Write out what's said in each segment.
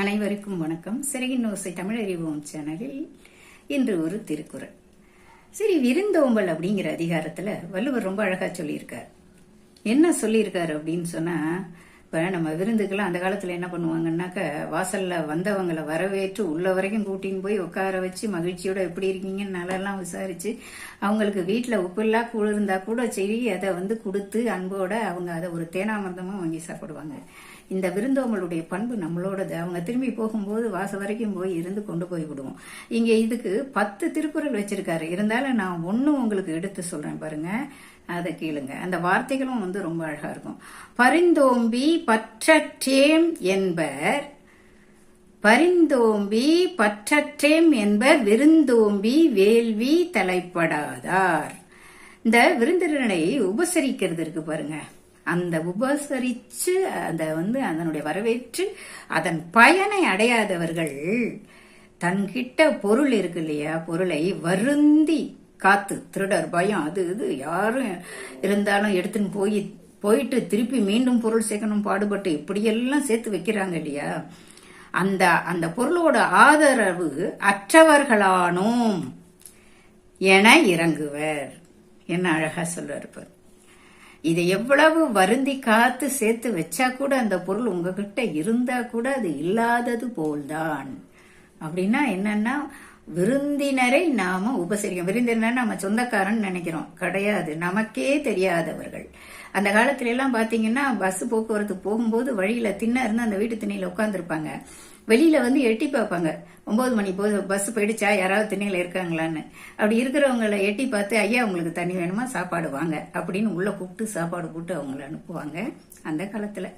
அனைவருக்கும் வணக்கம். சிறகின் ஓசை தமிழறிவோம் சேனலில் இன்று ஒரு திருக்குறள். சரி, விருந்தோம்பல் அப்படிங்கிற அதிகாரத்துல வள்ளுவர் ரொம்ப அழகா சொல்லியிருக்கார். என்ன சொல்லியிருக்காரு அப்படின்னு சொன்னா, இப்ப நம்ம விருந்துக்கெல்லாம் அந்த காலத்துல என்ன பண்ணுவாங்கன்னாக்க, வாசல்ல வந்தவங்களை வரவேற்று உள்ள வரைக்கும் கூட்டின்னு போய் உட்கார வச்சு மகிழ்ச்சியோட எப்படி இருக்கீங்கன்னு நலெல்லாம் விசாரிச்சு, அவங்களுக்கு வீட்டுல உப்புல்லா இருந்தா கூட சரி அதை கொடுத்து அன்போட அவங்க அதை ஒரு தேனாமந்தமா வாங்கி சாப்பிடுவாங்க. இந்த விருந்தோம்பலுடைய பண்பு நம்மளோடது. அவங்க திரும்பி போகும்போது வாசல் வரைக்கும் போய் இருந்து கொண்டு போய் விடுவோம். இங்க இதுக்கு 10 திருக்குறள் வச்சிருக்காரு. இருந்தாலும் நான் ஒண்ணு உங்களுக்கு எடுத்து சொல்றேன் பாருங்க, அதை கேளுங்க. அந்த வார்த்தைகளும் ரொம்ப அழகா இருக்கும். பரிந்தோம்பி பற்றற்றேம் என்பர், பரிந்தோம்பி பற்றற்றேம் என்பர் விருந்தோம்பி வேள்வி தலைப்படாதார். இந்த விருந்தினரை உபசரிக்கிறது இருக்கு பாருங்க, அந்த உபசரிச்சு அதனுடைய வரவேற்று அதன் பயனை அடையாதவர்கள் தன்கிட்ட பொருள் இருக்கு இல்லையா, பொருளை வருந்தி காத்து, திருடர் பயம் அது இது யாரும் இருந்தாலும் எடுத்துன்னு போயிட்டு திருப்பி மீண்டும் பொருள் சேர்க்கணும் பாடுபட்டு இப்படியெல்லாம் சேர்த்து வைக்கிறாங்க இல்லையா, அந்த பொருளோட ஆதரவு அற்றவர்களானோம் என இறங்குவர். என்ன அழகா சொல்றாரு. இதை எவ்வளவு வருந்தி காத்து சேர்த்து வச்சா கூட அந்த பொருள் உங்ககிட்ட இருந்தா கூட அது இல்லாதது போல்தான். அப்படின்னா என்னன்னா, விருந்தினரை நாம உபசரிக்கும். விருந்தினர் நம்ம சொந்தக்காரன் நினைக்கிறோம், கிடையாது, நமக்கே தெரியாதவர்கள். அந்த காலத்துல எல்லாம் பாத்தீங்கன்னா, பஸ் போக்குவரத்து போகும்போது வழியில திண்ண இருந்து அந்த வீட்டு திண்ணையில உட்காந்துருப்பாங்க. வெளியில எட்டி பார்ப்பாங்க, 9 மணி பஸ் போயிடுச்சா, யாராவது திண்ணையில இருக்காங்களான்னு. அப்படி இருக்கிறவங்களை எட்டி பார்த்து, ஐயா உங்களுக்கு தண்ணி வேணுமா, சாப்பாடு வாங்க அப்படின்னு உள்ள கூப்பிட்டு சாப்பாடு போட்டு அவங்களை அனுப்புவாங்க அந்த காலத்துல.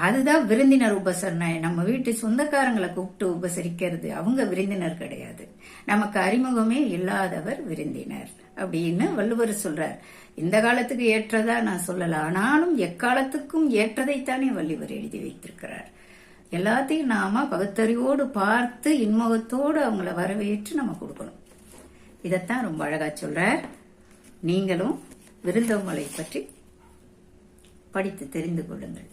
அதுதான் விருந்தினர் உபசரணை. நம்ம வீட்டு சொந்தக்காரங்களை கூப்பிட்டு உபசரிக்கிறது. அவங்க விருந்தினர் கிடையாது, நமக்கு அறிமுகமே இல்லாதவர் விருந்தினர் அப்படின்னு வள்ளுவர் சொல்றார். இந்த காலத்துக்கு ஏற்றதா நான் சொல்லல, ஆனாலும் எக்காலத்துக்கும் ஏற்றதைத்தானே வள்ளுவர் எழுதி வைத்திருக்கிறார். எல்லாத்தையும் நாம பகுத்தறிவோடு பார்த்து இன்முகத்தோடு அவங்கள வரவேற்று நம்ம கொடுக்கணும். இதத்தான் ரொம்ப அழகா சொல்றார். நீங்களும் விருந்தோம்பலை பற்றி படித்து தெரிந்து கொள்ளுங்கள்.